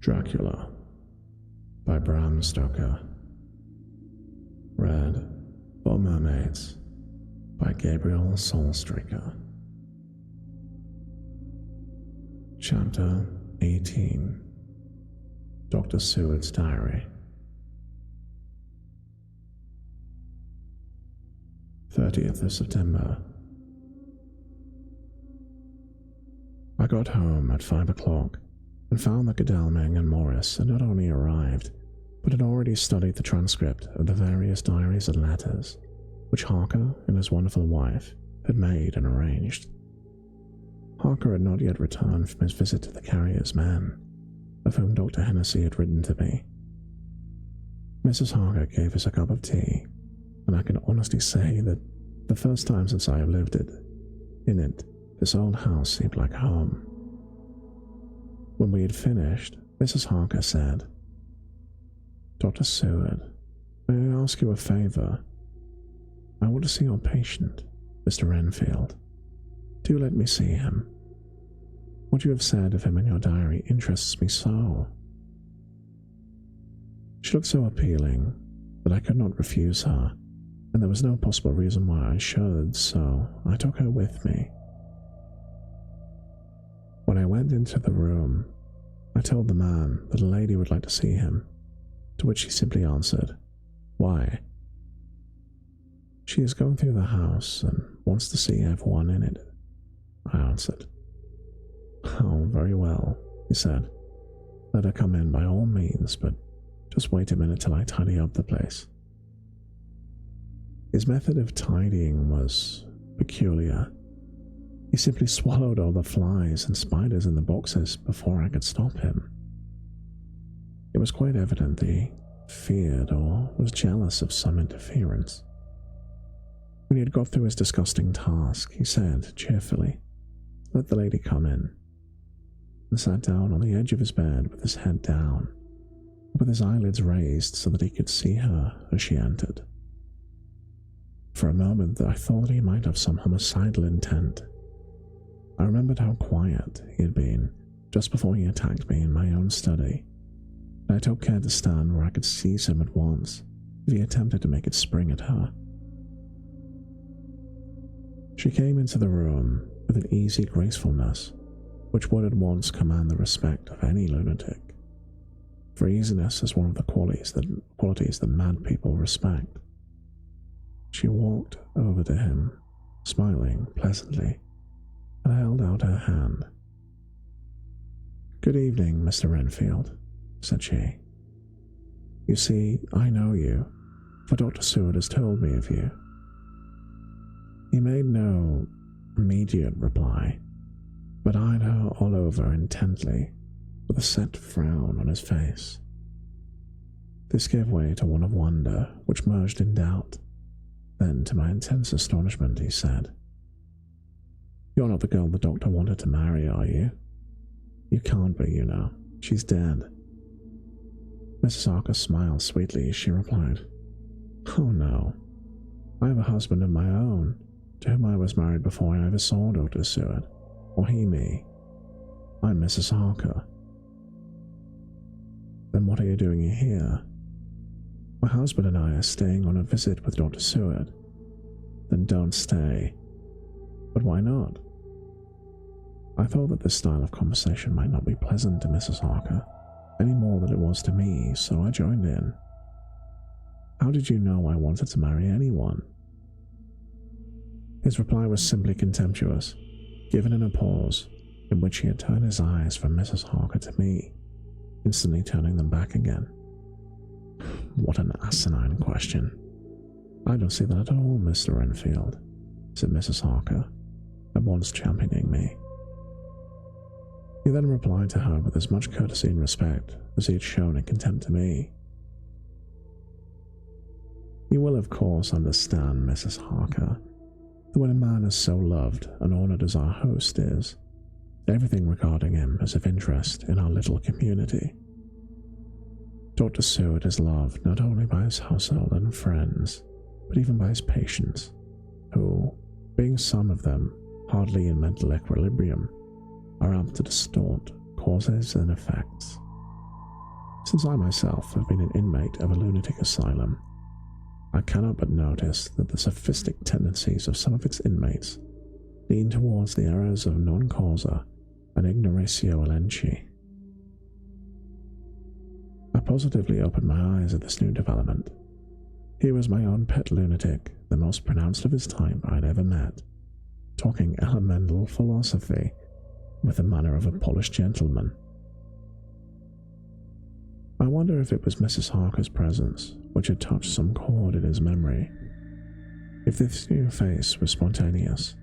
Dracula by Bram Stoker. Read for Mermaids by Gabriel Soulstreaker. Chapter 18. Dr. Seward's Diary. 30th of September. I got home at 5 o'clock and found that Godalming and Morris had not only arrived, but had already studied the transcript of the various diaries and letters which Harker and his wonderful wife had made and arranged. Harker had not yet returned from his visit to the Carrier's men, of whom Dr. Hennessy had written to me. Mrs. Harker gave us a cup of tea, and I can honestly say that the first time since I have lived in it, this old house seemed like home. When we had finished, Mrs. Harker said, "Dr. Seward, may I ask you a favor? I want to see your patient, Mr. Renfield. Do let me see him. What you have said of him in your diary interests me so." She looked so appealing that I could not refuse her, and there was no possible reason why I should, so I took her with me. When I went into the room, I told the man that a lady would like to see him, to which he simply answered, "Why?" "She is going through the house and wants to see everyone in it," I answered. "Oh, very well," he said. "Let her come in by all means, but just wait a minute till I tidy up the place." His method of tidying was peculiar. He simply swallowed all the flies and spiders in the boxes before I could stop him. It was quite evident that he feared or was jealous of some interference. When he had got through his disgusting task, he said cheerfully, "Let the lady come in," and sat down on the edge of his bed with his head down, with his eyelids raised so that he could see her as she entered. For a moment I thought he might have some homicidal intent. I remembered how quiet he had been just before he attacked me in my own study, and I took care to stand where I could seize him at once if he attempted to make it spring at her. She came into the room with an easy gracefulness which would at once command the respect of any lunatic, for easiness is one of the qualities that mad people respect. She walked over to him, smiling pleasantly, and held out her hand. "Good evening, Mr. Renfield," said she. "You see, I know you, for Dr. Seward has told me of you." He made no immediate reply, but eyed her all over intently, with a set frown on his face. This gave way to one of wonder, which merged in doubt. Then, to my intense astonishment, he said, "You're not the girl the doctor wanted to marry, are you? You can't be, you know. She's dead." Mrs. Harker smiled sweetly as she replied, "Oh no. I have a husband of my own, to whom I was married before I ever saw Dr. Seward, or he me. I'm Mrs. Harker." "Then what are you doing here?" "My husband and I are staying on a visit with Dr. Seward." "Then don't stay." "But why not?" I thought that this style of conversation might not be pleasant to Mrs. Harker, any more than it was to me, so I joined in. "How did you know I wanted to marry anyone?" His reply was simply contemptuous, given in a pause in which he had turned his eyes from Mrs. Harker to me, instantly turning them back again. "What an asinine question." "I don't see that at all, Mr. Renfield," said Mrs. Harker, at once championing me. He then replied to her with as much courtesy and respect as he had shown in contempt to me. "You will of course understand, Mrs. Harker, that when a man is so loved and honoured as our host is, everything regarding him is of interest in our little community. Dr. Seward is loved not only by his household and friends, but even by his patients, who, being some of them hardly in mental equilibrium, are apt to distort causes and effects. Since I myself have been an inmate of a lunatic asylum, I cannot but notice that the sophistic tendencies of some of its inmates lean towards the errors of non causa and ignoratio elenchi. I positively opened my eyes at this new development. Here was my own pet lunatic, the most pronounced of his type I'd ever met, talking elemental philosophy with the manner of a polished gentleman. I wonder if it was Mrs. Harker's presence which had touched some chord in his memory. If this new face was spontaneous,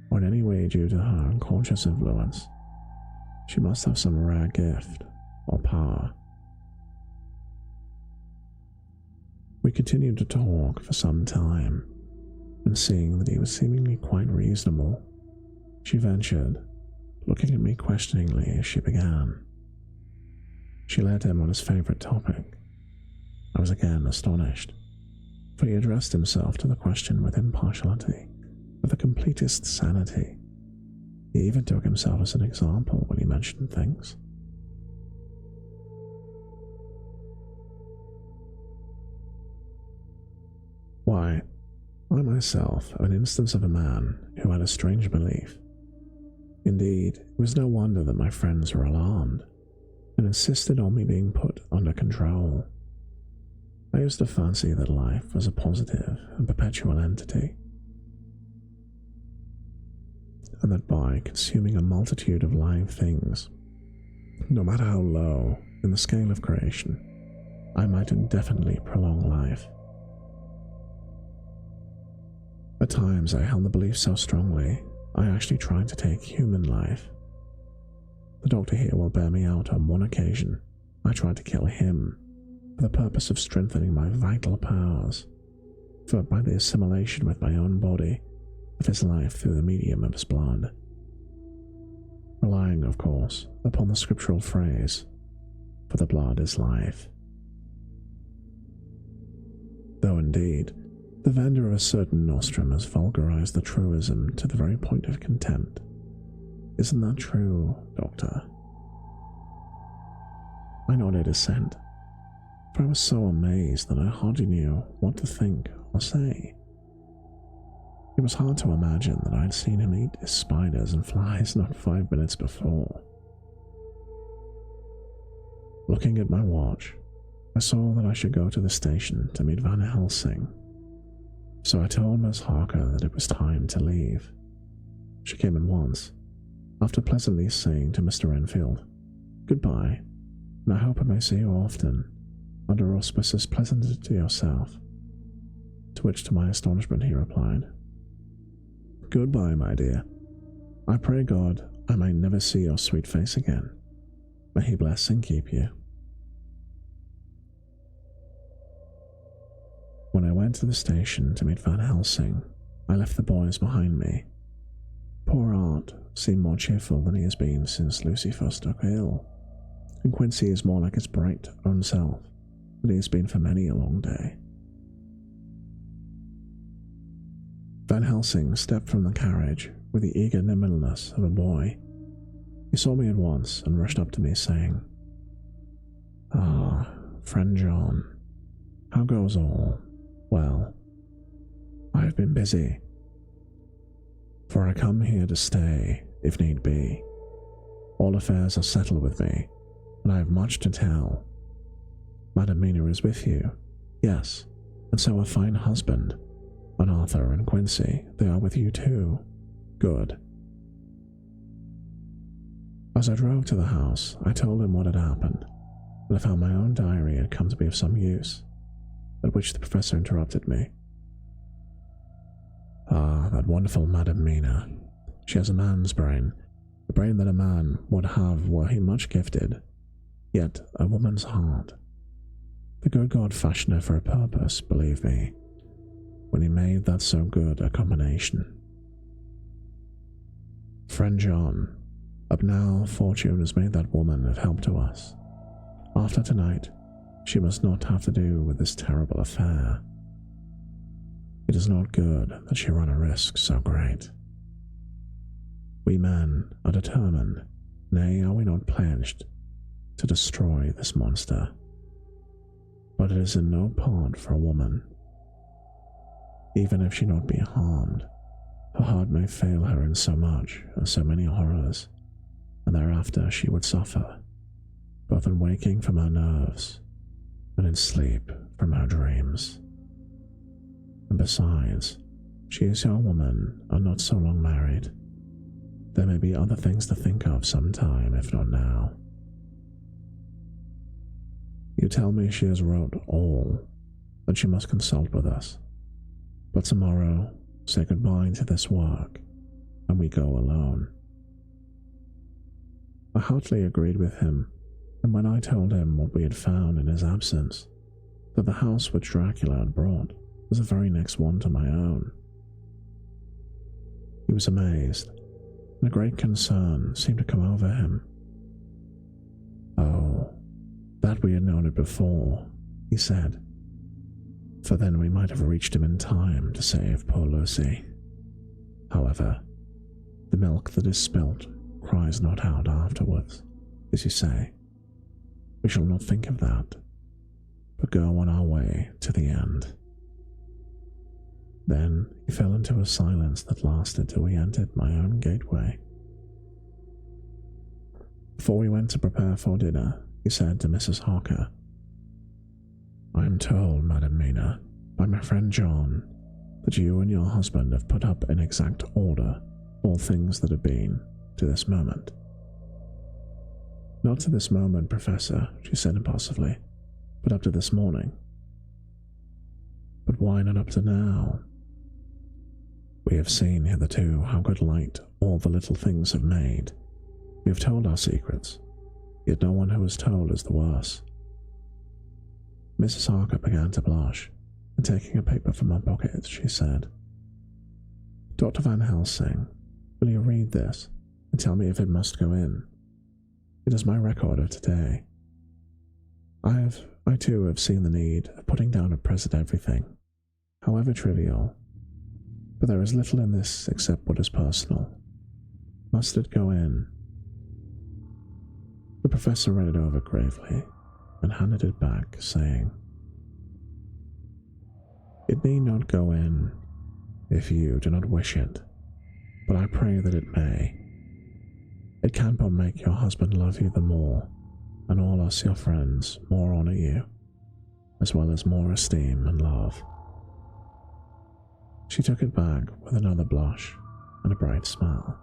or in any way due to her unconscious influence, she must have some rare gift or power. We continued to talk for some time, and seeing that he was seemingly quite reasonable, she ventured, looking at me questioningly as she began. She led him on his favorite topic. I was again astonished, for he addressed himself to the question with impartiality, with the completest sanity. He even took himself as an example when he mentioned things. Why, I myself am an instance of a man who had a strange belief. Indeed, it was no wonder that my friends were alarmed and insisted on me being put under control. I used to fancy that life was a positive and perpetual entity, and that by consuming a multitude of live things, no matter how low in the scale of creation, I might indefinitely prolong life. At times I held the belief so strongly, I actually tried to take human life. The doctor here will bear me out on one occasion. I tried to kill him for the purpose of strengthening my vital powers, for by the assimilation with my own body of his life through the medium of his blood, relying, of course, upon the scriptural phrase, "For the blood is life." Though indeed, the vendor of a certain nostrum has vulgarized the truism to the very point of contempt. Isn't that true, Doctor? I nodded assent, for I was so amazed that I hardly knew what to think or say. It was hard to imagine that I had seen him eat spiders and flies not 5 minutes before. Looking at my watch, I saw that I should go to the station to meet Van Helsing, so I told Miss Harker that it was time to leave. She came at once, after pleasantly saying to Mr. Enfield, "Goodbye, and I hope I may see you often, under auspices pleasant to yourself." To which, to my astonishment, he replied, "Goodbye, my dear. I pray God I may never see your sweet face again. May He bless and keep you." When I went to the station to meet Van Helsing, I left the boys behind me. Poor Art seemed more cheerful than he has been since Lucy first took ill, and Quincy is more like his bright own self than he has been for many a long day. Van Helsing stepped from the carriage with the eager nimbleness of a boy. He saw me at once and rushed up to me, saying, "Ah, friend John, how goes all? Well, I have been busy, for I come here to stay, if need be. All affairs are settled with me, and I have much to tell. Madam Mina is with you, yes, and so a fine husband, and Arthur and Quincy, they are with you too. Good." As I drove to the house, I told him what had happened, and I found my own diary had come to be of some use, at which the professor interrupted me. "Ah, that wonderful Madam Mina. She has a man's brain, a brain that a man would have were he much gifted, yet a woman's heart. The good God fashioned her for a purpose, believe me, when he made that so good a combination. Friend John, up now fortune has made that woman of help to us. After tonight, she must not have to do with this terrible affair. It is not good that she run a risk so great. We men are determined, nay, are we not pledged, to destroy this monster but it is in no part for a woman. Even if she not be harmed, her heart may fail her in so much as so many horrors, and thereafter she would suffer, both in waking from her nerves and in sleep from her dreams. And besides, she is a woman and not so long married. There may be other things to think of sometime, if not now. You tell me she has wrote all, that she must consult with us. But tomorrow, say goodbye to this work, and we go alone. I heartily agreed with him, and when I told him what we had found in his absence, that the house which Dracula had brought was the very next one to my own, he was amazed, and a great concern seemed to come over him. Oh, that we had known it before, he said, for then we might have reached him in time to save poor Lucy. However, the milk that is spilt cries not out afterwards, as you say. We shall not think of that, but go on our way to the end. Then he fell into a silence that lasted till we entered my own gateway. Before we went to prepare for dinner, he said to Mrs. Harker, I am told, Madam Mina, by my friend John, that you and your husband have put up in exact order all things that have been to this moment. Not to this moment, Professor, she said impulsively, but up to this morning. But why not up to now? We have seen hitherto how good light all the little things have made. We have told our secrets, yet no one who is told is the worse. Mrs. Harker began to blush, and taking a paper from her pocket, she said, Dr. Van Helsing, will you read this and tell me if it must go in? It is my record of today. I too have seen the need of putting down at present everything, however trivial, but there is little in this except what is personal. Must it go in? The professor read it over gravely and handed it back, saying, It need not go in if you do not wish it, but I pray that it may. It can but make your husband love you the more, and all us your friends more honour you, as well as more esteem and love. She took it back with another blush and a bright smile.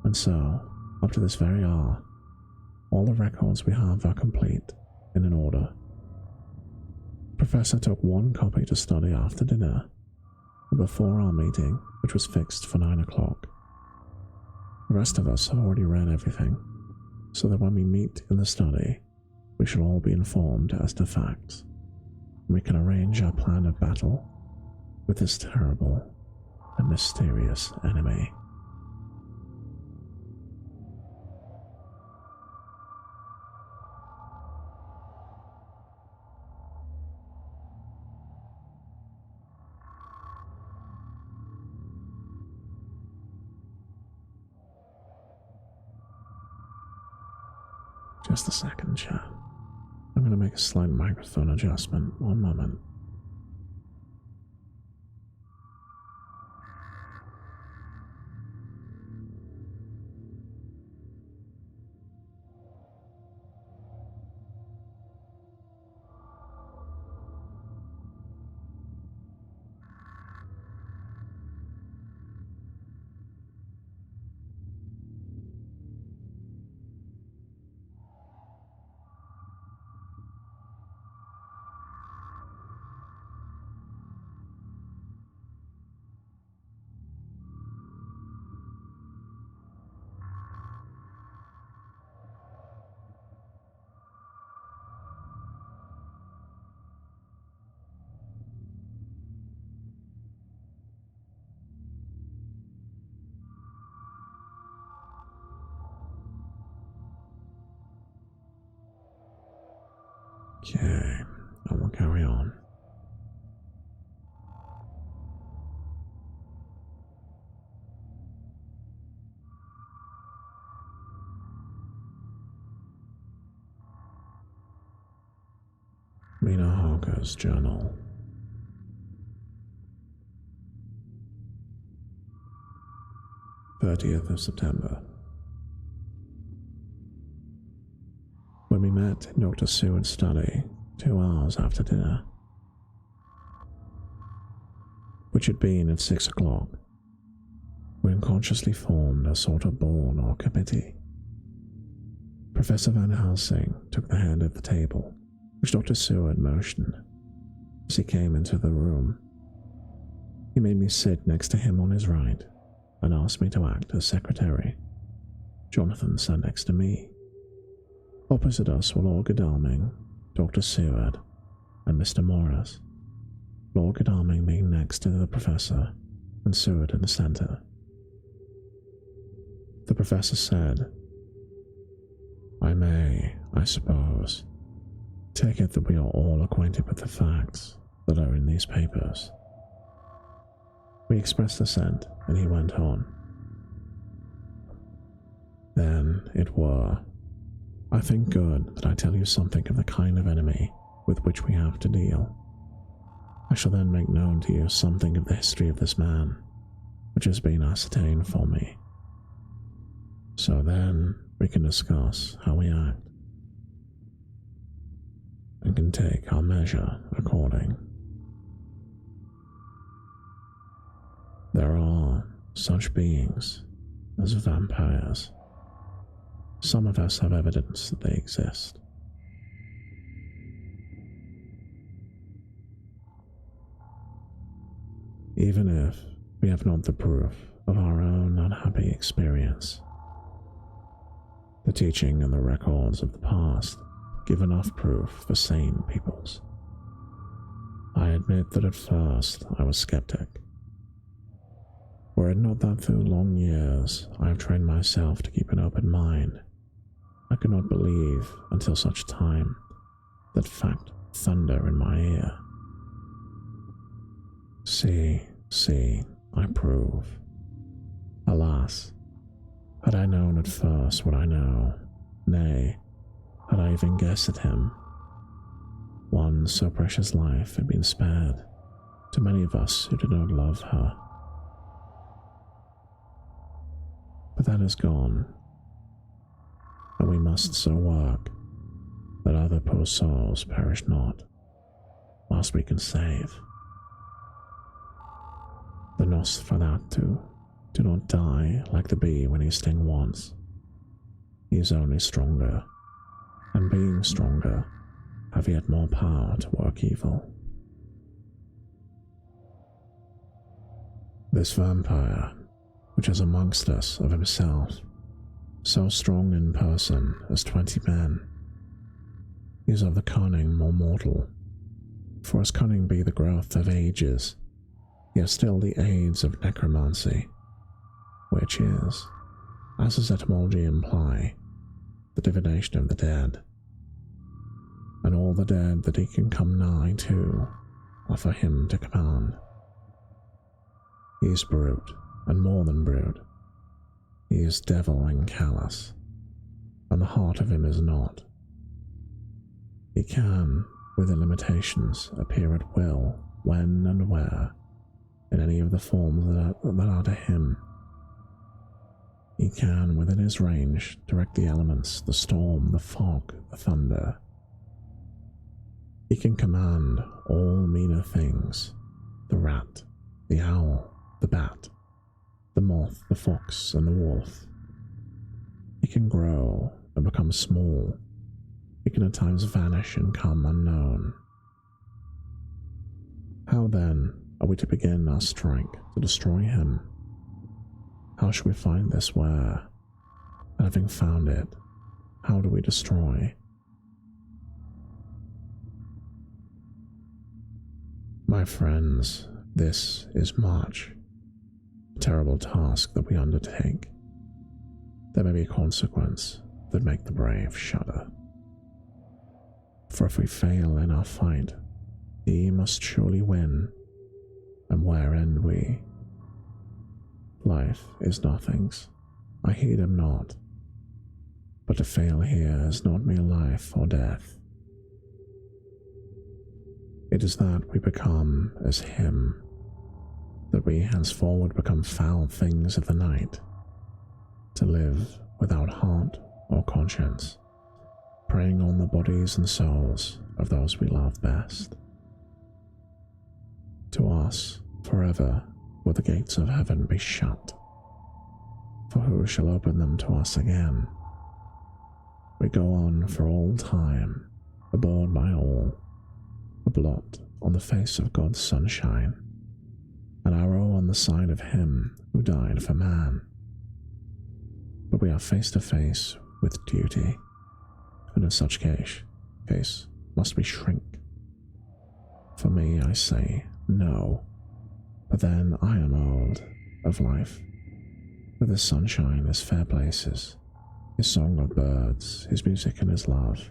And so, up to this very hour, all the records we have are complete, in an order. The professor took one copy to study after dinner, and before our meeting, which was fixed for 9 o'clock. The rest of us have already read everything, so that when we meet in the study, we shall all be informed as to facts, and we can arrange our plan of battle with this terrible and mysterious enemy. Just a second, chat. I'm going to make a slight microphone adjustment. One moment. Okay, I will carry on. Vampires Journal. September 30th. When we met in Dr. Seward's study 2 hours after dinner, which had been at 6 o'clock, we unconsciously formed a sort of board or committee. Professor Van Helsing took the hand of the table, which Dr. Seward motioned as he came into the room. He made me sit next to him on his right and asked me to act as secretary. Jonathan sat next to me. Opposite us were Lord Godalming, Dr. Seward, and Mr. Morris, Lord Godalming being next to the professor and Seward in the center. The professor said, "I may, I suppose, take it that we are all acquainted with the facts that are in these papers." We expressed assent, and he went on. "Then it were, I think, good that I tell you something of the kind of enemy with which we have to deal. I shall then make known to you something of the history of this man, which has been ascertained for me. So then we can discuss how we act, and can take our measure according. There are such beings as vampires. Some of us have evidence that they exist. Even if we have not the proof of our own unhappy experience, the teaching and the records of the past give enough proof for sane peoples. I admit that at first I was skeptic. Were it not that through long years I have trained myself to keep an open mind, I could not believe until such time that fact thunder in my ear. See, I prove. Alas, had I known at first what I know, nay, had I even guessed at him, one so precious life had been spared to many of us who did not love her. But that is gone, and we must so work that other poor souls perish not, whilst we can save. The Nosferatu do not die like the bee when he stings once. He is only stronger, and being stronger, have yet more power to work evil. This vampire, which is amongst us of himself, so strong in person as 20 men, is of the cunning more mortal, for as cunning be the growth of ages, yet still the aids of necromancy, which is, as his etymology imply, the divination of the dead, and all the dead that he can come nigh to are for him to command. He is brute, and more than brute. He is devil and callous, and the heart of him is not. He can, within limitations, appear at will, when and where, in any of the forms that are to him. He can, within his range, direct the elements, the storm, the fog, the thunder. He can command all meaner things, the rat, the owl, the bat, the moth, the fox, and the wolf. He can grow and become small. He can at times vanish and come unknown. How then are we to begin our strike to destroy him? How shall we find this where, and having found it, how do we destroy? My friends, this is much. A terrible task that we undertake. There may be a consequence that make the brave shudder. For if we fail in our fight, he must surely win, and where end we? Life is nothing's, I heed him not, but to fail here is not mere life or death. It is that we become as him, that we henceforward become foul things of the night, to live without heart or conscience, preying on the bodies and souls of those we love best. To us, forever will the gates of heaven be shut, for who shall open them to us again? We go on for all time, abhorred by all, a blot on the face of God's sunshine, an arrow on the side of him who died for man. But we are face to face with duty, and in such case must we shrink. For me, I say no, but then I am old of life, with his sunshine, his fair places, his song of birds, his music and his love.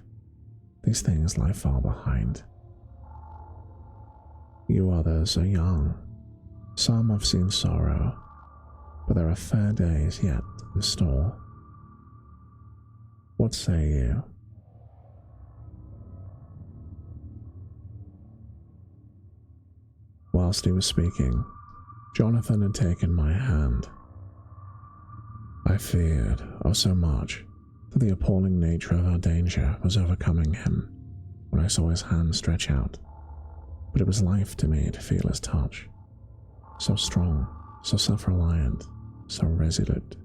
These things lie far behind. You others are young. Some have seen sorrow, but there are fair days yet in store. What say you? Whilst he was speaking, Jonathan had taken my hand. I feared, oh so much, that the appalling nature of our danger was overcoming him when I saw his hand stretch out, but it was life to me to feel his touch. So strong, so self-reliant, so resolute.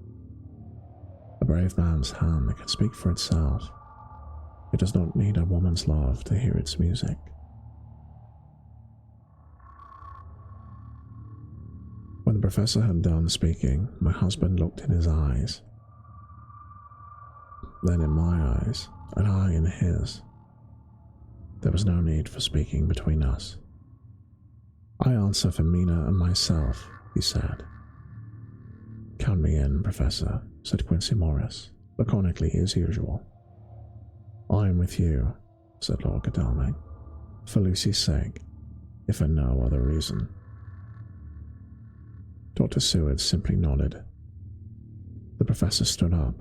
A brave man's hand can speak for itself. It does not need a woman's love to hear its music. When the professor had done speaking, my husband looked in his eyes, then in my eyes, and I in his. There was no need for speaking between us. I answer for Mina and myself, he said. Count me in, Professor, said Quincy Morris, laconically as usual. I am with you, said Lord Godalming, for Lucy's sake, if for no other reason. Dr. Seward simply nodded. The professor stood up,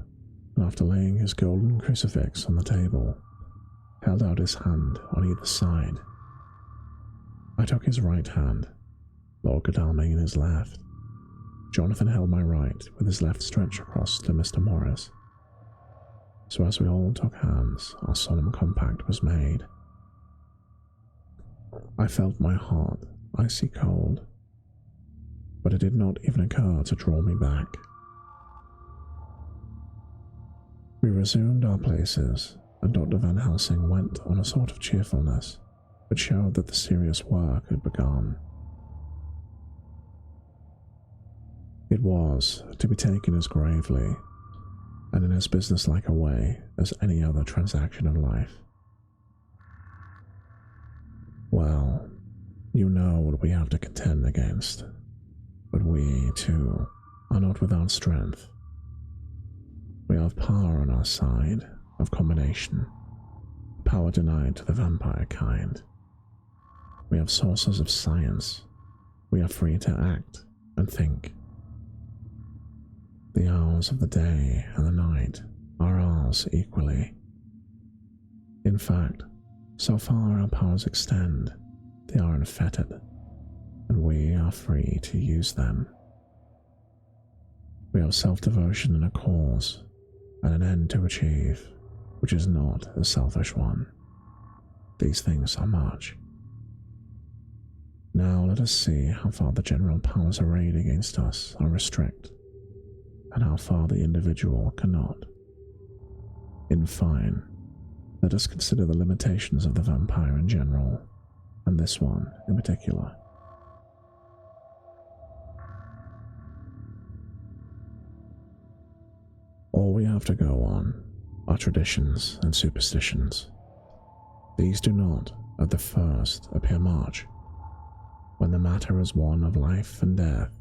and after laying his golden crucifix on the table, held out his hand on either side. I took his right hand, Lord Godalming in his left. Jonathan held my right with his left stretched across to Mr. Morris. So as we all took hands, our solemn compact was made. I felt my heart icy cold, but it did not even occur to draw me back. We resumed our places, and Dr. Van Helsing went on a sort of cheerfulness which showed that the serious work had begun. It was to be taken as gravely and in as businesslike a way as any other transaction in life. Well, you know what we have to contend against, but we, too, are not without strength. We have power on our side of combination, power denied to the vampire kind. We have sources of science. We are free to act and think. The hours of the day and the night are ours equally. In fact, so far our powers extend, they are unfettered, and we are free to use them. We have self-devotion in a cause, and an end to achieve, which is not a selfish one. These things are much. Now let us see how far the general powers arrayed against us are restrict, and how far the individual cannot. In fine, let us consider the limitations of the vampire in general, and this one in particular. All we have to go on are traditions and superstitions. These do not, at the first, appear much, when the matter is one of life and death,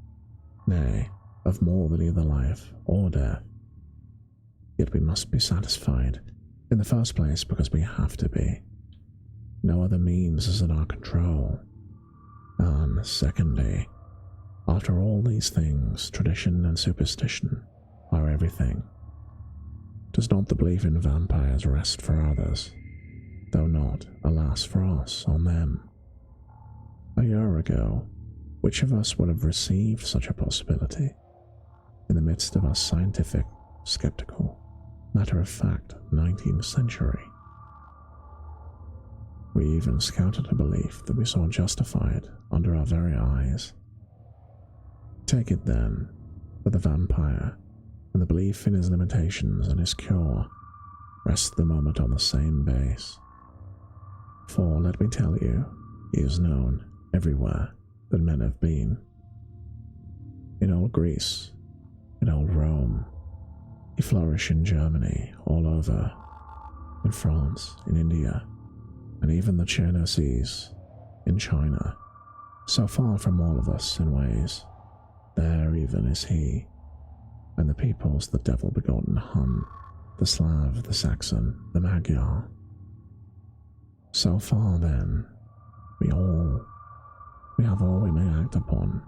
nay, of more than either life or death. Yet we must be satisfied, in the first place because we have to be. No other means is in our control. And secondly, after all these things, tradition and superstition are everything. Does not the belief in vampires rest for others, though not, alas for us, on them? A year ago, which of us would have received such a possibility? In the midst of our scientific, skeptical, matter-of-fact 19th century. We even scouted a belief that we saw justified under our very eyes. Take it then, that the vampire and the belief in his limitations and his cure rest the moment on the same base. For let me tell you, he is known everywhere that men have been. In old Greece, in old Rome, he flourished in Germany, all over, in France, in India, and even the Cherno Seas, in China, so far from all of us in ways. There even is he, and the peoples the devil-begotten Hun, the Slav, the Saxon, the Magyar. So far then, we have all we may act upon,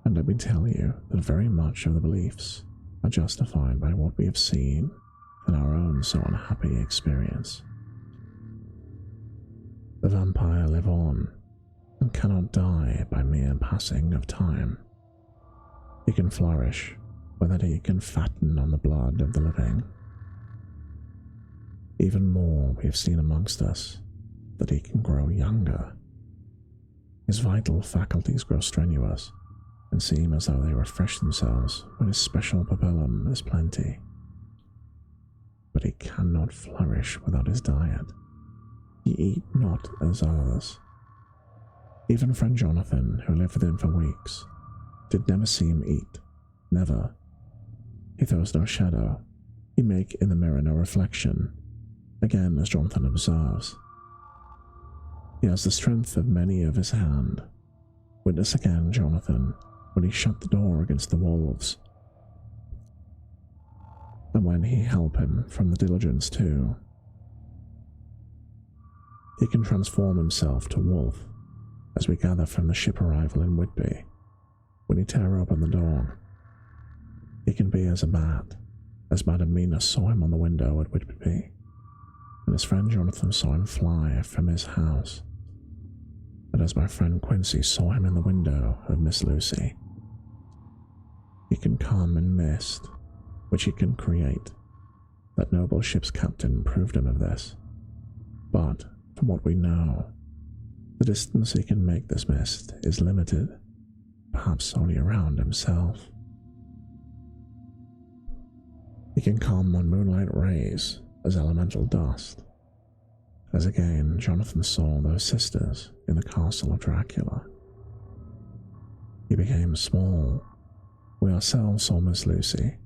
and let me tell you that very much of the beliefs are justified by what we have seen in our own so unhappy experience. The vampire live on, and cannot die by mere passing of time. He can flourish, but that he can fatten on the blood of the living. Even more we have seen amongst us, that he can grow younger. His vital faculties grow strenuous, and seem as though they refresh themselves when his special pabulum is plenty. But he cannot flourish without his diet. He eat not as others. Even friend Jonathan, who lived with him for weeks, did never see him eat, never. He throws no shadow, he make in the mirror no reflection, again as Jonathan observes. He has the strength of many of his hand. Witness again Jonathan, when he shut the door against the wolves, and when he help him from the diligence too. He can transform himself to wolf, as we gather from the ship arrival in Whitby, when he tear open the door. He can be as a bat, as Madam Mina saw him on the window at Whitby, and his friend Jonathan saw him fly from his house, and as my friend Quincy saw him in the window of Miss Lucy. He can come in mist, which he can create. That noble ship's captain proved him of this. But, from what we know, the distance he can make this mist is limited, perhaps only around himself. He can come on moonlight rays as elemental dust, as again Jonathan saw those sisters in the castle of Dracula. He became small. We ourselves saw Miss Lucy,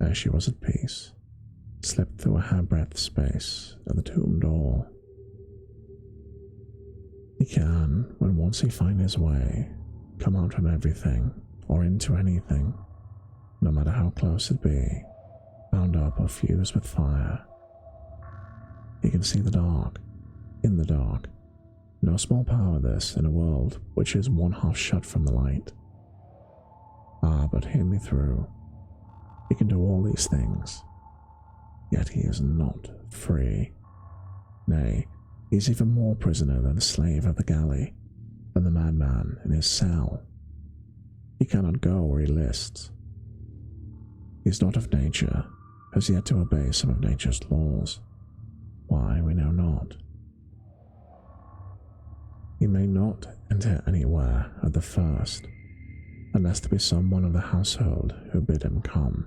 as she was at peace, slip through a hairbreadth space at the tomb door. He can, when once he find his way, come out from everything, or into anything, no matter how close it be, bound up or fused with fire. He can see the dark, in the dark. No small power this in a world which is one half shut from the light. Ah, but hear me through. He can do all these things, yet he is not free. Nay, he is even more prisoner than the slave of the galley, than the madman in his cell. He cannot go where he lists. He is not of nature, has yet to obey some of nature's laws. Why, we know not. He may not enter anywhere at the first, unless there be someone of the household who bid him come,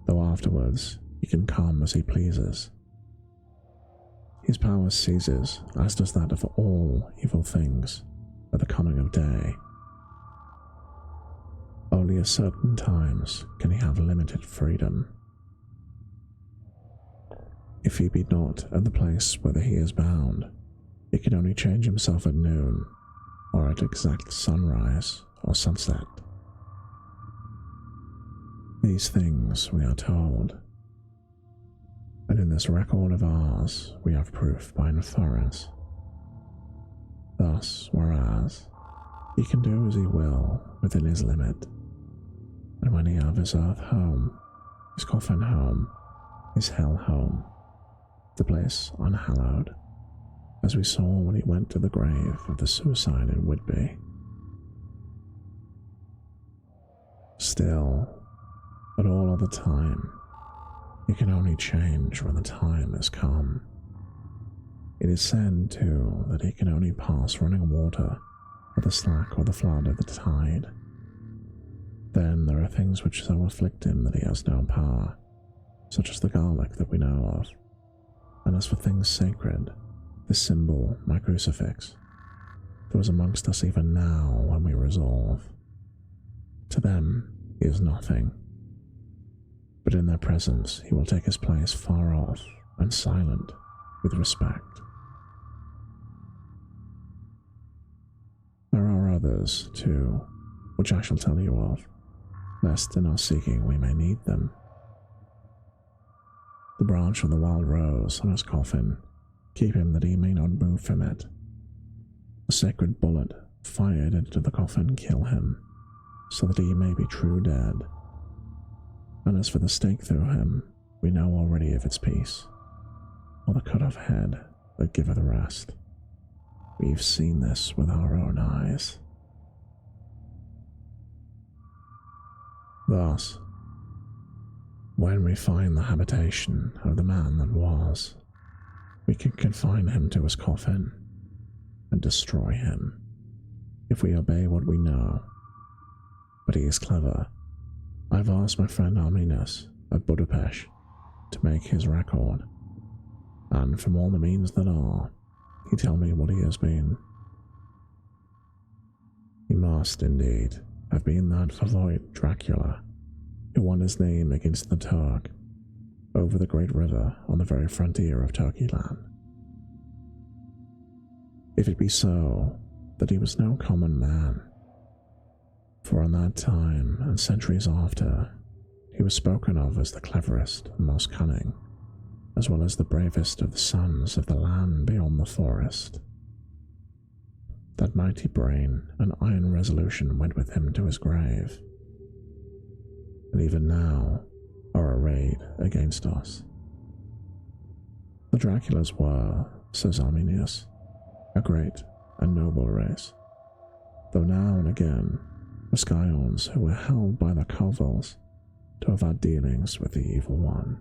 though afterwards he can come as he pleases. His power ceases, as does that of all evil things, at the coming of day. Only at certain times can he have limited freedom. If he be not at the place whither he is bound, he can only change himself at noon, or at exact sunrise or sunset. These things we are told, and in this record of ours we have proof by inference. Thus, whereas he can do as he will within his limit, and when he have his earth home, his coffin home, his hell home, the place unhallowed, as we saw when he went to the grave of the suicide in Whitby. Still, at all other time, he can only change when the time has come. It is said, too, that he can only pass running water at the slack or the flood of the tide. Then there are things which so afflict him that he has no power, such as the garlic that we know of. And as for things sacred, this symbol, my crucifix, that was amongst us even now when we resolve. To them he is nothing, but in their presence he will take his place far off and silent with respect. There are others, too, which I shall tell you of, lest in our seeking we may need them. The branch of the wild rose on his coffin, keep him that he may not move from it. A sacred bullet fired into the coffin kill him, so that he may be true dead. And as for the stake through him, we know already of its peace, or the cut-off head that giveth rest. We've seen this with our own eyes. Thus, when we find the habitation of the man that was, we can confine him to his coffin and destroy him, if we obey what we know. But he is clever. I've asked my friend Arminus at Budapest to make his record, and from all the means that are, he tell me what he has been. He must, indeed, have been that Furry Dracula, who won his name against the Turk, over the great river on the very frontier of Turkey land. If it be so, that he was no common man, for in that time and centuries after, he was spoken of as the cleverest and most cunning, as well as the bravest of the sons of the land beyond the forest. That mighty brain and iron resolution went with him to his grave, and even now are arrayed against us. The Draculas were, says Arminius, a great and noble race, though now and again were scions who were held by the covils to have had dealings with the evil one.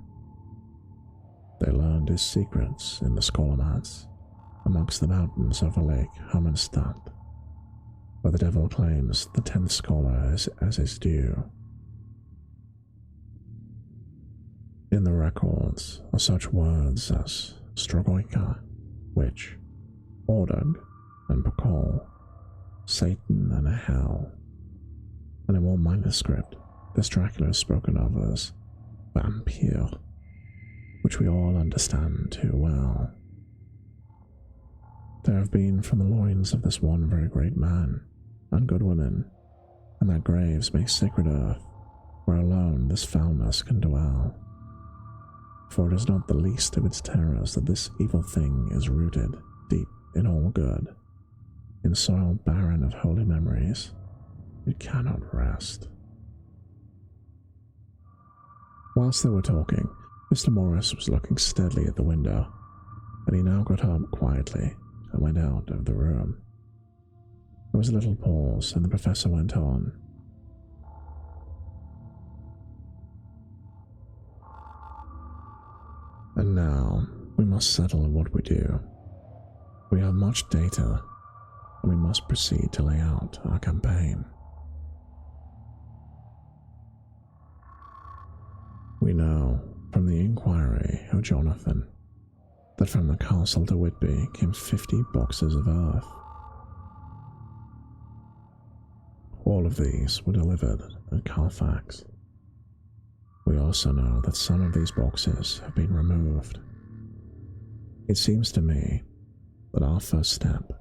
They learned his secrets in the Skolomats, amongst the mountains over Lake Hermanstadt, where the devil claims the 10th scholar as his due. In the records are such words as Strogoika, witch, Ordug, and Pakol, Satan and a hell, and in one manuscript this Dracula is spoken of as vampire, which we all understand too well. There have been from the loins of this one very great man, and good women, and their graves make sacred earth, where alone this foulness can dwell. For it is not the least of its terrors that this evil thing is rooted deep in all good. In soil barren of holy memories, it cannot rest. Whilst they were talking, Mr. Morris was looking steadily at the window, and he now got up quietly and went out of the room. There was a little pause, and the professor went on. And now we must settle what we do. We have much data, and we must proceed to lay out our campaign. We know from the inquiry of Jonathan that from the castle to Whitby came 50 boxes of earth. All of these were delivered at Carfax. We also know that some of these boxes have been removed. It seems to me that our first step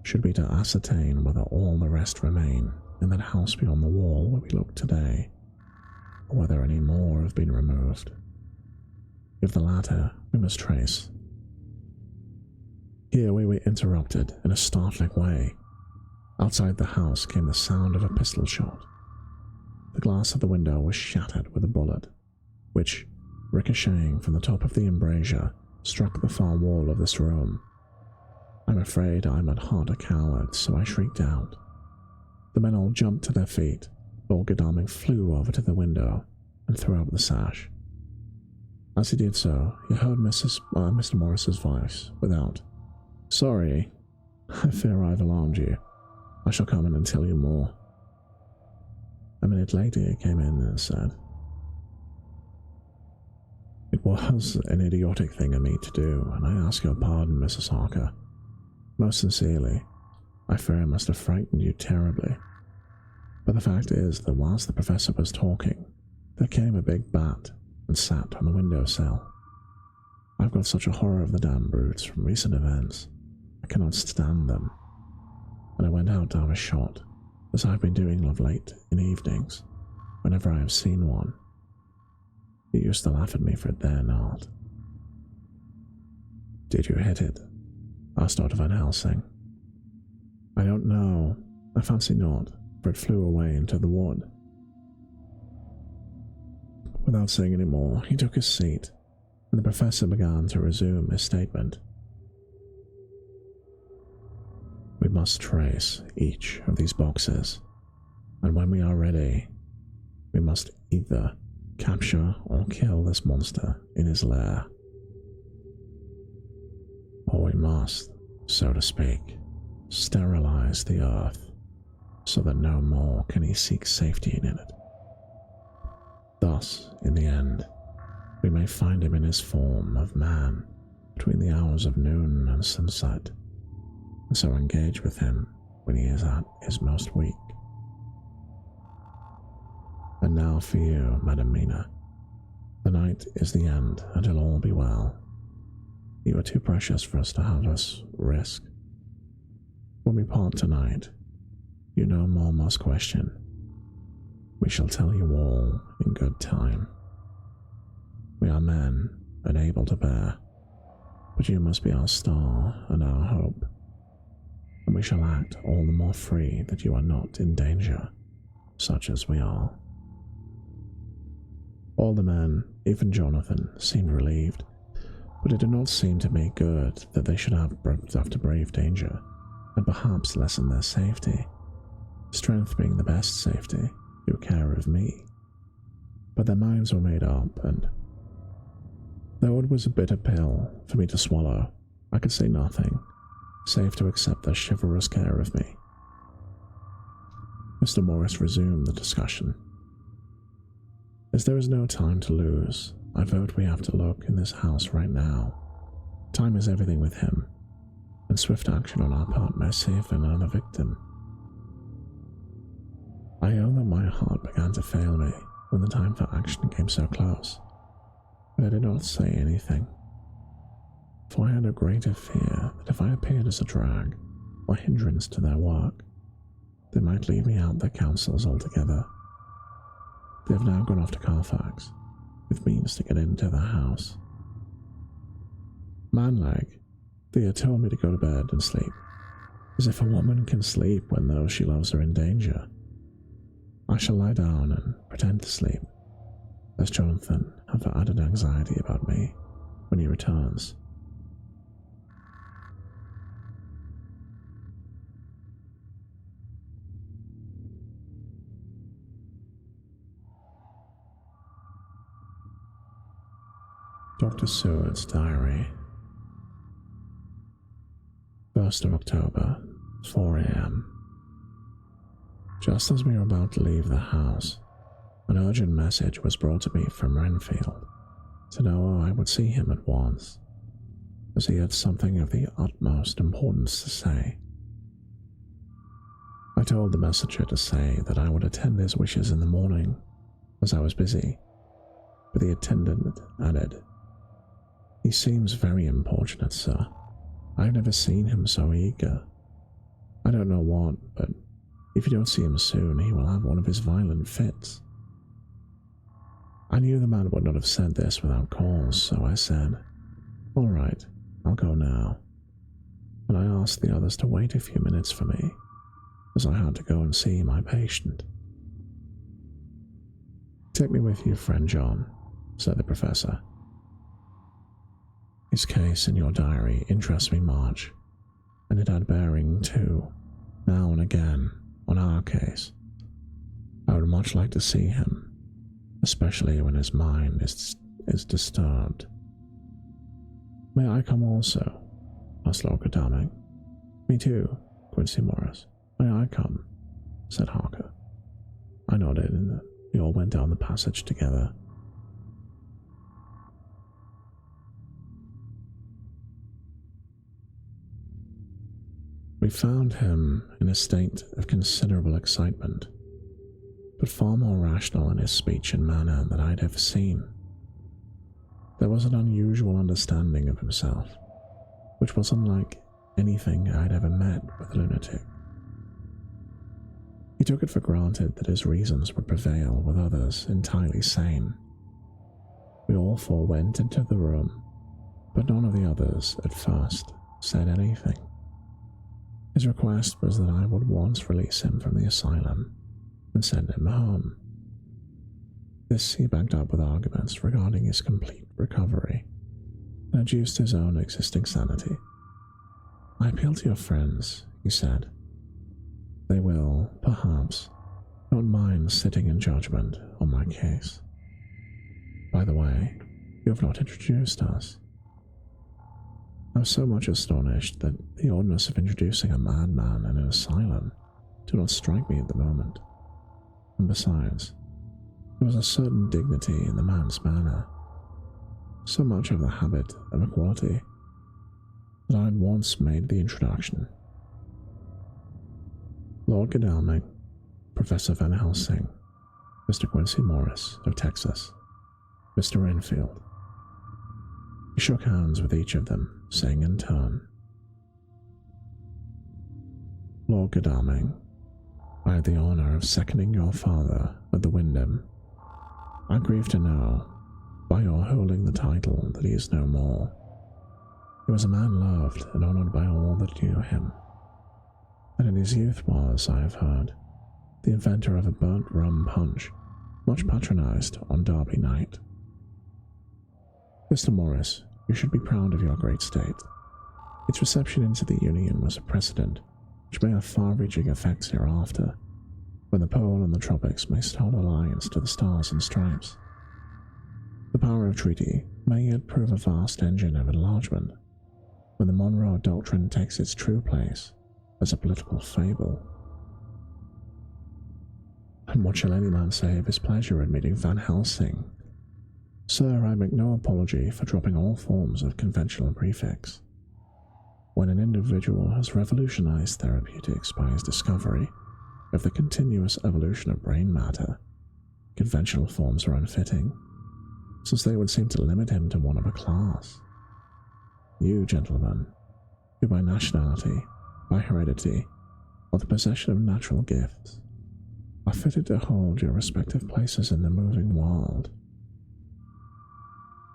should be to ascertain whether all the rest remain in that house beyond the wall where we look today, or whether any more have been removed. If the latter, we must trace. Here we were interrupted in a startling way. Outside the house came the sound of a pistol shot. The glass of the window was shattered with a bullet, which, ricocheting from the top of the embrasure, struck the far wall of this room. I'm afraid I'm at heart a coward, so I shrieked out. The men all jumped to their feet. Lord Godalming flew over to the window and threw up the sash. As he did so, he heard Mr. Morris's voice without, "Sorry, I fear I've alarmed you. I shall come in and tell you more." A minute later he came in and said, "It was an idiotic thing of me to do, and I ask your pardon, Mrs. Harker. Most sincerely, I fear I must have frightened you terribly. But the fact is that whilst the professor was talking, there came a big bat and sat on the windowsill. I've got such a horror of the damn brutes from recent events. I cannot stand them. And I went out to have a shot, as I've been doing of late in evenings, whenever I have seen one. You used to laugh at me for it then, Art." "Did you hit it?" asked Dr. Van Helsing. "I don't know. I fancy not, for it flew away into the wood." Without saying any more, he took his seat, and the professor began to resume his statement. "We must trace each of these boxes, and when we are ready, we must either capture or kill this monster in his lair. Or we must, so to speak, sterilize the earth, so that no more can he seek safety in it. Thus, in the end, we may find him in his form of man between the hours of noon and sunset, and so engage with him when he is at his most weak. And now for you, Madam Mina. The night is the end, and it'll all be well. You are too precious for us to have us risk. When we part tonight, you no more must question. We shall tell you all in good time. We are men and able to bear, but you must be our star and our hope, and we shall act all the more free that you are not in danger, such as we are." All the men, even Jonathan, seemed relieved, but it did not seem to me good that they should have to brave danger, and perhaps lessen their safety, strength being the best safety, through care of me. But their minds were made up, and though it was a bitter pill for me to swallow, I could say nothing, save to accept their chivalrous care of me. Mr. Morris resumed the discussion. "As there is no time to lose, I vote we have to look in this house right now. Time is everything with him, and swift action on our part may save another victim." I own that my heart began to fail me when the time for action came so close, but I did not say anything, for I had a greater fear that if I appeared as a drag or hindrance to their work, they might leave me out their counsels altogether. They have now gone off to Carfax, with means to get into the house. "Man-like, they had told me to go to bed and sleep, as if a woman can sleep when those she loves are in danger. I shall lie down and pretend to sleep, as Jonathan have added anxiety about me when he returns." Dr. Seward's Diary. 1st of October, 4 a.m. Just as we were about to leave the house, an urgent message was brought to me from Renfield to know I would see him at once, as he had something of the utmost importance to say. I told the messenger to say that I would attend his wishes in the morning, as I was busy, but the attendant added, "He seems very importunate, sir. I've never seen him so eager. I don't know what, but if you don't see him soon, he will have one of his violent fits." I knew the man would not have said this without cause, so I said, "All right, I'll go now." And I asked the others to wait a few minutes for me, as I had to go and see my patient. "Take me with you, friend John," said the professor. His case in your diary interests me much, and it had bearing, too, now and again, on our case. I would much like to see him, especially when his mind is disturbed. May I come also? Asked Lord Godalming. Me too, Quincy Morris. May I come? Said Harker. I nodded, and we all went down the passage together. We found him in a state of considerable excitement, but far more rational in his speech and manner than I'd ever seen. There was an unusual understanding of himself, which was unlike anything I'd ever met with a lunatic. He took it for granted that his reasons would prevail with others entirely sane. We all four went into the room, but none of the others at first said anything. His request was that I would once release him from the asylum and send him home. This he backed up with arguments regarding his complete recovery and adduced his own existing sanity. I appeal to your friends, he said. They will, perhaps, not mind sitting in judgment on my case. By the way, you have not introduced us. I was so much astonished that the oddness of introducing a madman in an asylum did not strike me at the moment. And besides, there was a certain dignity in the man's manner, so much of the habit of equality, that I had once made the introduction. Lord Godalming, Professor Van Helsing, Mr. Quincy Morris of Texas, Mr. Renfield. He shook hands with each of them, saying in turn, Lord Godalming, I had the honour of seconding your father at the Wyndham. I grieve to know, by your holding the title, that he is no more. He was a man loved and honoured by all that knew him, and in his youth was, I have heard, the inventor of a burnt rum punch, much patronised on Derby night. Mr. Morris, you should be proud of your great state. Its reception into the Union was a precedent which may have far-reaching effects hereafter, when the pole and the tropics may hold alliance to the stars and stripes. The power of treaty may yet prove a vast engine of enlargement, when the Monroe doctrine takes its true place as a political fable. And what shall any man say of his pleasure in meeting Van Helsing? Sir, I make no apology for dropping all forms of conventional prefix. When an individual has revolutionized therapeutics by his discovery of the continuous evolution of brain matter, conventional forms are unfitting, since they would seem to limit him to one of a class. You, gentlemen, who by nationality, by heredity, or the possession of natural gifts, are fitted to hold your respective places in the moving world.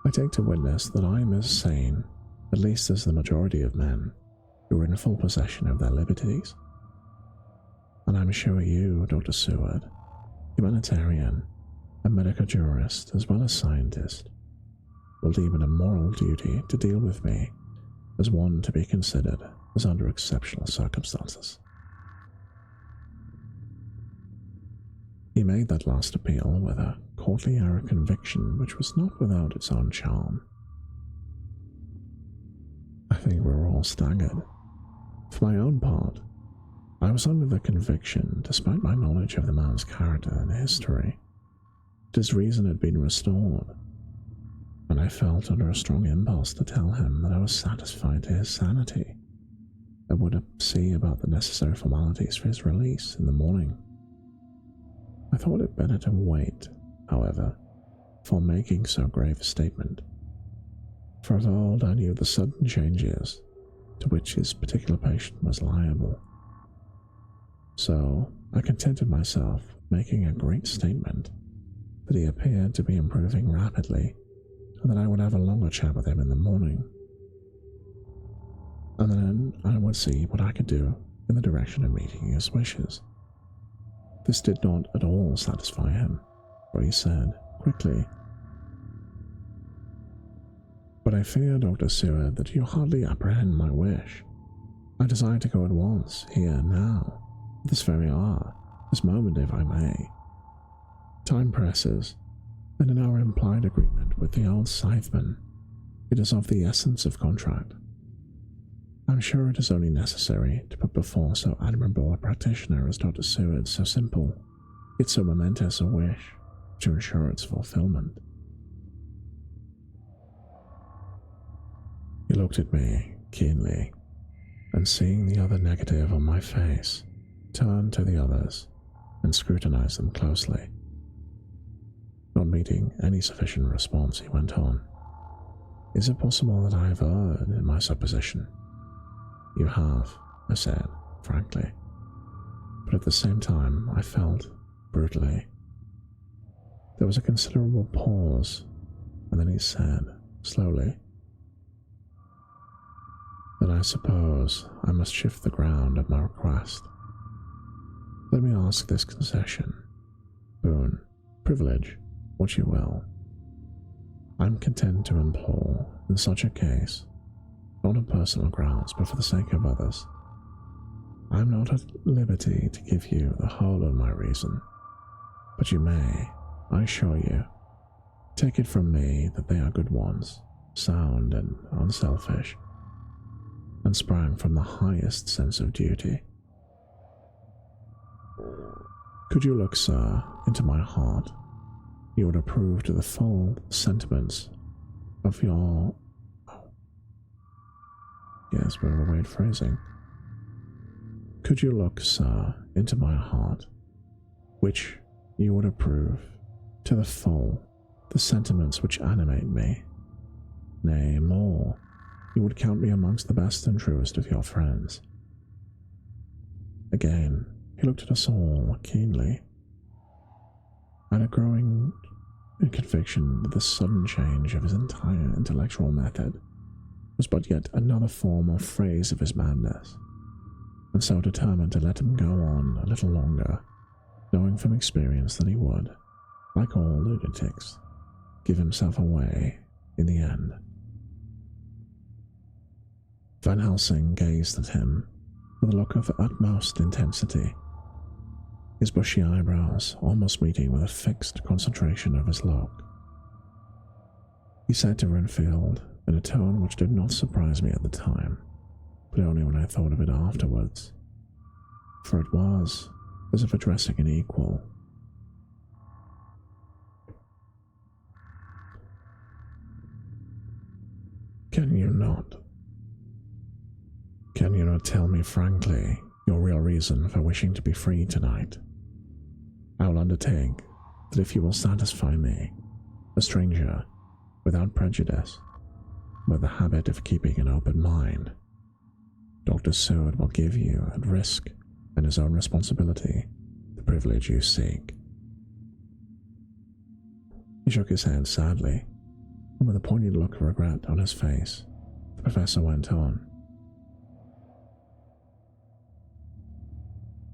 I take to witness that I am as sane, at least as the majority of men, who are in full possession of their liberties. And I am sure you, Dr. Seward, humanitarian and medical jurist as well as scientist, will deem it a moral duty to deal with me as one to be considered as under exceptional circumstances. He made that last appeal with a courtly air of conviction which was not without its own charm. I think we were all staggered. For my own part, I was under the conviction, despite my knowledge of the man's character and history, that his reason had been restored, and I felt under a strong impulse to tell him that I was satisfied to his sanity, and would see about the necessary formalities for his release in the morning. I thought it better to wait, however, before making so grave a statement, for of old I knew the sudden changes to which his particular patient was liable. So I contented myself with making a great statement that he appeared to be improving rapidly, and that I would have a longer chat with him in the morning. And then I would see what I could do in the direction of meeting his wishes. This did not at all satisfy him, for he said, quickly, But I fear, Dr. Seward, that you hardly apprehend my wish. I desire to go at once, here, now, this very hour, this moment, if I may. Time presses, and in our implied agreement with the old scytheman, it is of the essence of contract. I'm sure it is only necessary to put before so admirable a practitioner as Dr. Seward so simple, yet so momentous a wish, to ensure its fulfillment. He looked at me keenly, and seeing the other negative on my face, turned to the others and scrutinized them closely. Not meeting any sufficient response, he went on. Is it possible that I have erred in my supposition? You have, I said, frankly, but at the same time I felt brutally. There was a considerable pause, and then he said, slowly, "Then I suppose I must shift the ground of my request. Let me ask this concession, boon, privilege, what you will. I'm content to implore, in such a case, not on personal grounds, but for the sake of others. I am not at liberty to give you the whole of my reason, but you may, I assure you, take it from me that they are good ones, sound and unselfish, and sprang from the highest sense of duty. Could you look, sir, into my heart, you would approve to the full sentiments of your... Yes, but of a weird phrasing. Could you look, sir, into my heart, which you would approve to the full the sentiments which animate me? Nay, more, you would count me amongst the best and truest of your friends. Again, he looked at us all keenly. I had a growing conviction that this sudden change of his entire intellectual method was but yet another form or phrase of his madness, and so determined to let him go on a little longer, knowing from experience that he would, like all lunatics, give himself away in the end. Van Helsing gazed at him with a look of utmost intensity, his bushy eyebrows almost meeting with a fixed concentration of his look. He said to Renfield, in a tone which did not surprise me at the time, but only when I thought of it afterwards, for it was as if addressing an equal, Can you not tell me frankly your real reason for wishing to be free tonight? I will undertake that if you will satisfy me, a stranger, without prejudice, with the habit of keeping an open mind, Dr. Seward will give you, at risk and his own responsibility, the privilege you seek. He shook his head sadly, and with a poignant look of regret on his face, the professor went on.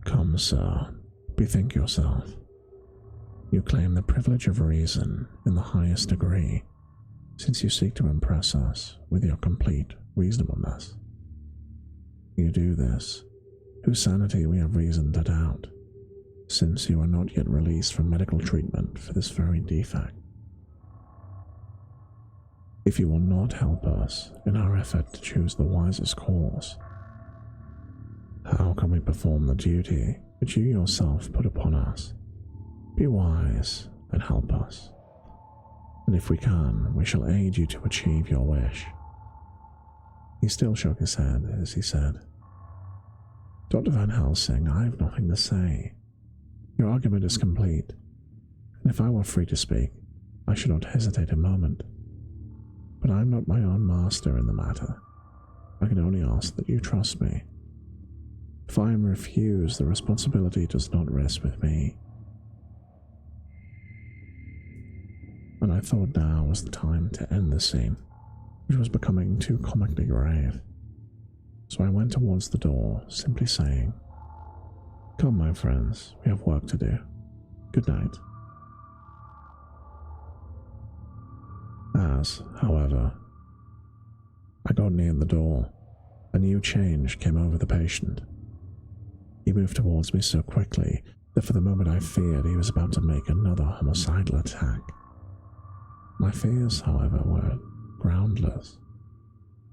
Come, sir, bethink yourself. You claim the privilege of reason in the highest degree, since you seek to impress us with your complete reasonableness. You do this, whose sanity we have reason to doubt, since you are not yet released from medical treatment for this very defect. If you will not help us in our effort to choose the wisest course, how can we perform the duty which you yourself put upon us? Be wise and help us, and if we can, we shall aid you to achieve your wish. He still shook his head as he said, Dr. Van Helsing, I have nothing to say. Your argument is complete, and if I were free to speak, I should not hesitate a moment. But I am not my own master in the matter. I can only ask that you trust me. If I am refused, the responsibility does not rest with me. And I thought now was the time to end the scene, which was becoming too comically grave. So I went towards the door, simply saying, Come, my friends, we have work to do. Good night. As, however, I got near the door. A new change came over the patient. He moved towards me so quickly that for the moment I feared he was about to make another homicidal attack. My fears, however, were groundless,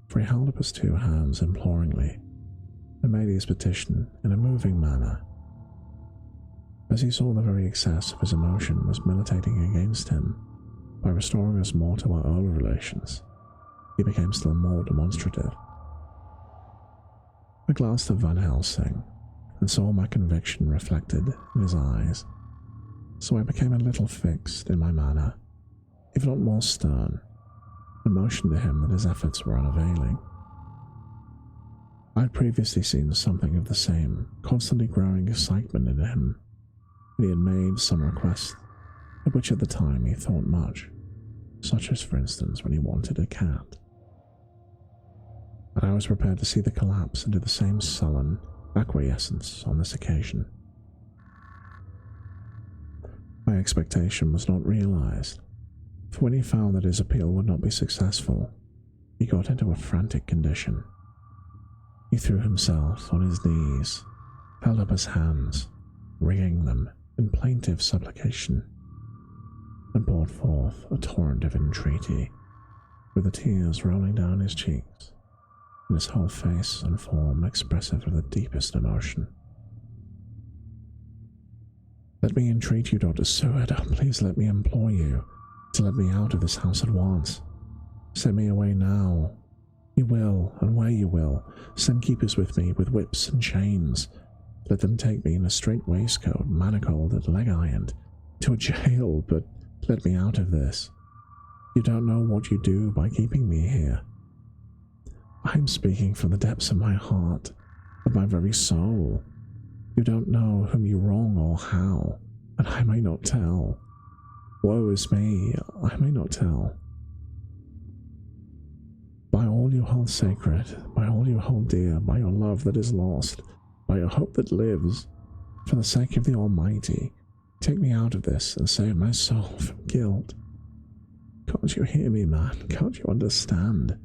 for he held up his two hands imploringly and made his petition in a moving manner. As he saw the very excess of his emotion was militating against him by restoring us more to our old relations, he became still more demonstrative. I glanced at Van Helsing and saw my conviction reflected in his eyes, so I became a little fixed in my manner, if not more stern, and motioned to him that his efforts were unavailing. I had previously seen something of the same constantly growing excitement in him, and he had made some request of which at the time he thought much, such as, for instance, when he wanted a cat. And I was prepared to see the collapse into the same sullen acquiescence on this occasion. My expectation was not realized, for when he found that his appeal would not be successful, he got into a frantic condition. He threw himself on his knees, held up his hands, wringing them in plaintive supplication, and poured forth a torrent of entreaty, with the tears rolling down his cheeks, and his whole face and form expressive of the deepest emotion. "Let me entreat you, Dr. Seward, please let me implore you to let me out of this house at once. Send me away now. You will, and where you will, send keepers with me with whips and chains. Let them take me in a strait waistcoat, manacled and leg-ironed, to a jail, but let me out of this. You don't know what you do by keeping me here. I am speaking from the depths of my heart, of my very soul. You don't know whom you wrong or how, and I may not tell. Woe is me, I may not tell. By all you hold sacred, by all you hold dear, by your love that is lost, by your hope that lives, for the sake of the Almighty, take me out of this and save my soul from guilt. Can't you hear me, man? Can't you understand?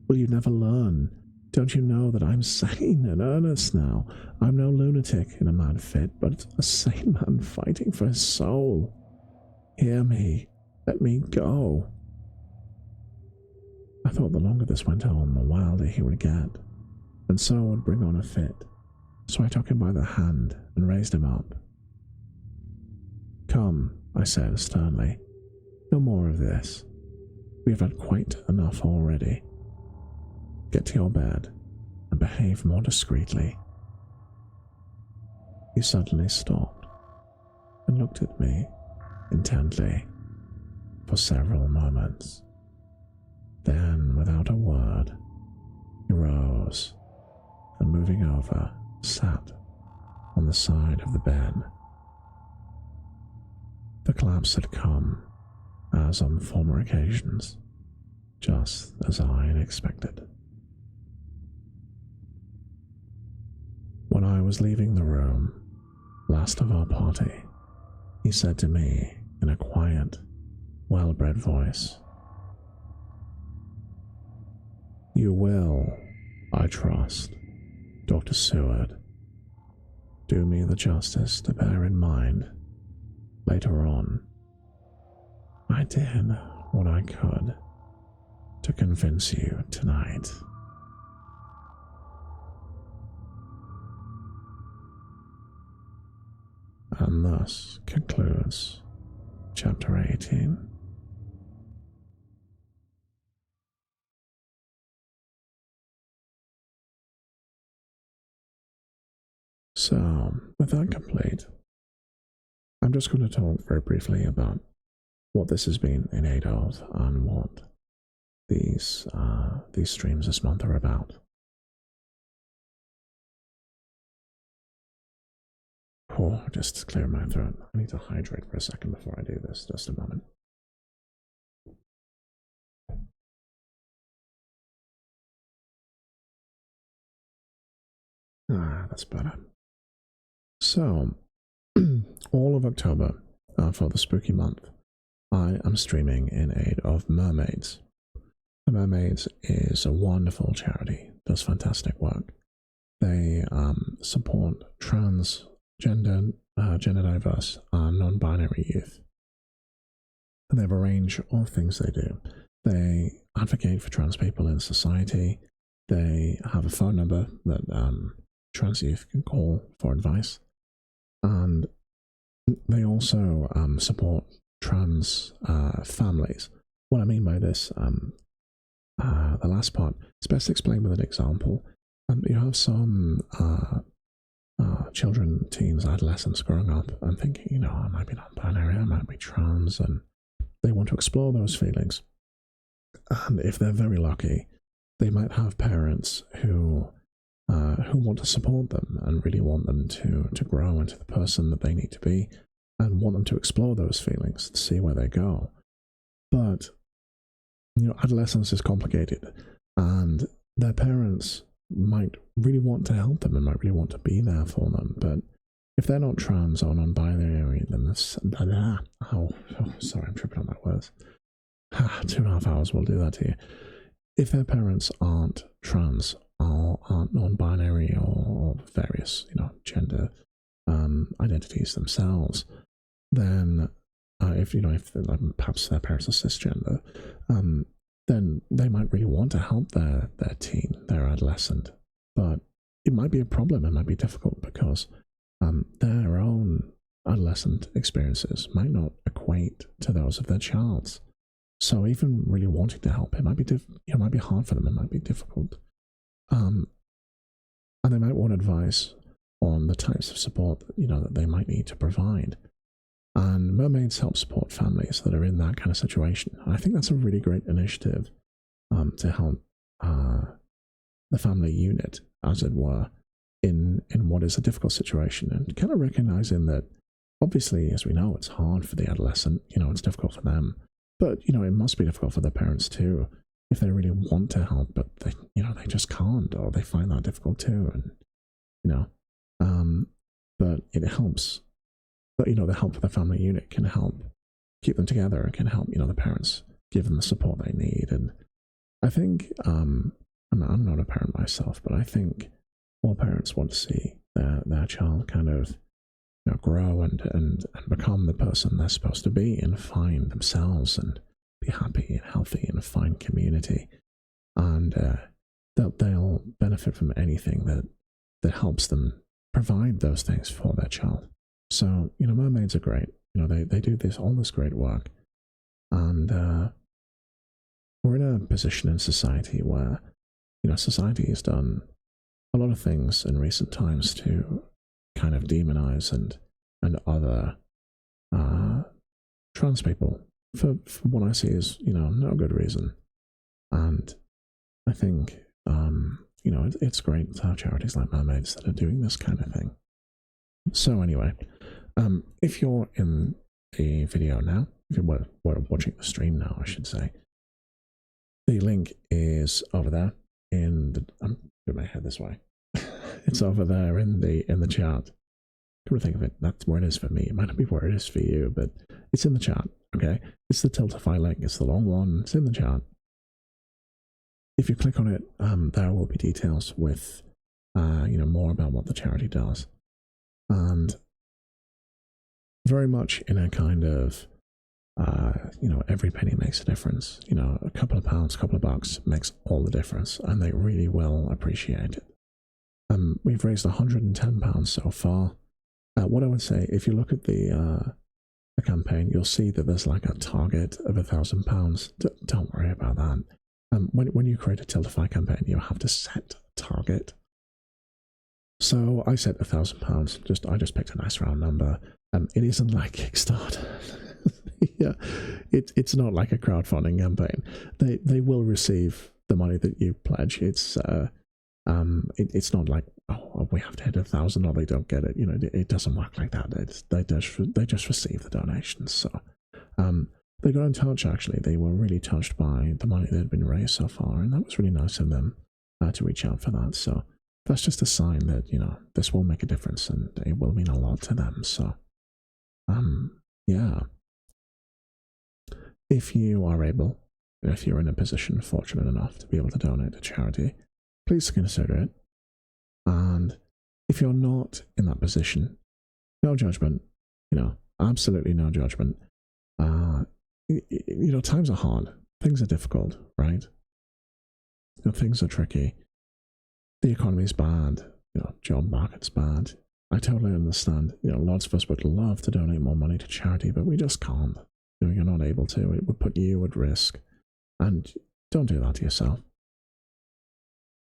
Will you never learn? Don't you know that I'm sane and earnest now? I'm no lunatic in a mad fit, but a sane man fighting for his soul. Hear me. Let me go." I thought the longer this went on, the wilder he would get, and so would bring on a fit, so I took him by the hand and raised him up. "Come," I said sternly, "no more of this. We have had quite enough already. Get to your bed and behave more discreetly." He suddenly stopped and looked at me intently for several moments. Then, without a word, he rose and, moving over, sat on the side of the bed. The collapse had come, as on former occasions, just as I had expected. When I was leaving the room, last of our party, he said to me in a quiet, well-bred voice, "You will, I trust, Dr. Seward, do me the justice to bear in mind later on I did what I could to convince you tonight." And thus concludes Chapter 18. So, with that complete, I'm just going to talk very briefly about what this has been in aid of and what these streams this month are about. Oh, just to clear my throat. I need to hydrate for a second before I do this. Just a moment. That's better. So, all of October, for the spooky month, I am streaming in aid of mermaids. The Mermaids is a wonderful charity, does fantastic work. They support trans, gender diverse, non-binary youth. And they have a range of things they do. They advocate for trans people in society. They have a phone number that trans youth can call for advice. And they also support trans families. What I mean by this, the last part, it's best explained with an example. You have some children, teens, adolescents growing up and thinking, you know, I might be non-binary, I might be trans, and they want to explore those feelings. And if they're very lucky, they might have parents who want to support them and really want them to grow into the person that they need to be and want them to explore those feelings, to see where they go. But, you know, adolescence is complicated, and their parents might really want to help them and might really want to be there for them. But if they're not trans or non-binary, then this... sorry, I'm tripping on my words. 2.5 hours will do that to you. If their parents aren't trans or aren't non-binary or various, you know, gender identities themselves, then if perhaps their parents are cisgender, then they might really want to help their teen, their adolescent, but it might be a problem. It might be difficult because their own adolescent experiences might not equate to those of their child's. So even really wanting to help, it might be hard for them. It might be difficult, and they might want advice on the types of support that they might need to provide. And Mermaids help support families that are in that kind of situation. And I think that's a really great initiative to help the family unit, as it were, in what is a difficult situation, and kind of recognizing that obviously, as we know, it's hard for the adolescent. It's difficult for them. But, it must be difficult for their parents too, if they really want to help, but they just can't, or they find that difficult too. And, but it helps. But, the help of the family unit can help keep them together and can help, the parents give them the support they need. And I think, I'm not a parent myself, but I think all parents want to see their child kind of grow and become the person they're supposed to be and find themselves and be happy and healthy and find community, and that they'll benefit from anything that helps them provide those things for their child. So Mermaids are great. They do all this great work, and we're in a position in society where society has done a lot of things in recent times to kind of demonize and other trans people for what I see is no good reason. And I think it's great to have charities like Mermaids that are doing this kind of thing. So anyway, if you're in the video now, if you're watching the stream now, I should say, the link is over there I'm putting my head this way. It's over there in the chat. Come to think of it, that's where it is for me. It might not be where it is for you, but it's in the chat, okay? It's the Tiltify link. It's the long one. It's in the chat. If you click on it, there will be details with, more about what the charity does. And very much in a kind of, every penny makes a difference. A couple of pounds, a couple of bucks makes all the difference, and they really will appreciate it. We've raised £110 so far. What I would say, if you look at the campaign, you'll see that there's like a target of £1,000. Don't worry about that. When you create a Tiltify campaign, you have to set a target. So I set £1,000. I just picked a nice round number. It isn't like Kickstarter. Yeah, it's not like a crowdfunding campaign. They will receive the money that you pledge. It's not like, oh, we have to hit 1,000 or they don't get it. It doesn't work like that. They just receive the donations. So they got in touch, actually. They were really touched by the money that had been raised so far, and that was really nice of them to reach out for that. So that's just a sign that this will make a difference and it will mean a lot to them. So yeah, if you are able, if you're in a position fortunate enough to be able to donate to charity, please consider it. And if you're not in that position, no judgment, absolutely no judgment. Times are hard. Things are difficult, right? Things are tricky. The economy's bad. Job market's bad. I totally understand. Lots of us would love to donate more money to charity, but we just can't. You're not able to. It would put you at risk. And don't do that to yourself.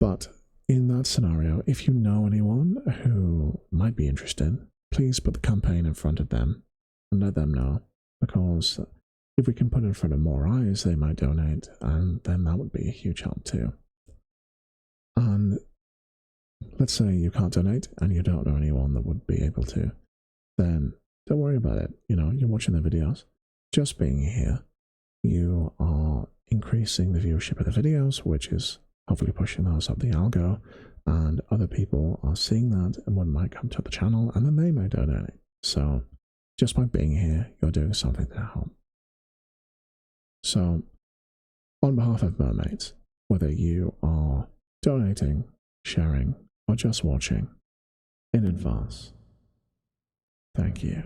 But in that scenario, if you know anyone who might be interested, please put the campaign in front of them and let them know, because if we can put it in front of more eyes, they might donate, and then that would be a huge help too. And let's say you can't donate and you don't know anyone that would be able to, then don't worry about it. You're watching the videos. Just being here, you are increasing the viewership of the videos, which is hopefully pushing those up the algo, and other people are seeing that and one might come to the channel and then they may donate. So just by being here, you're doing something to help. So on behalf of mermaids, whether you are donating, sharing, or just watching, in advance, thank you.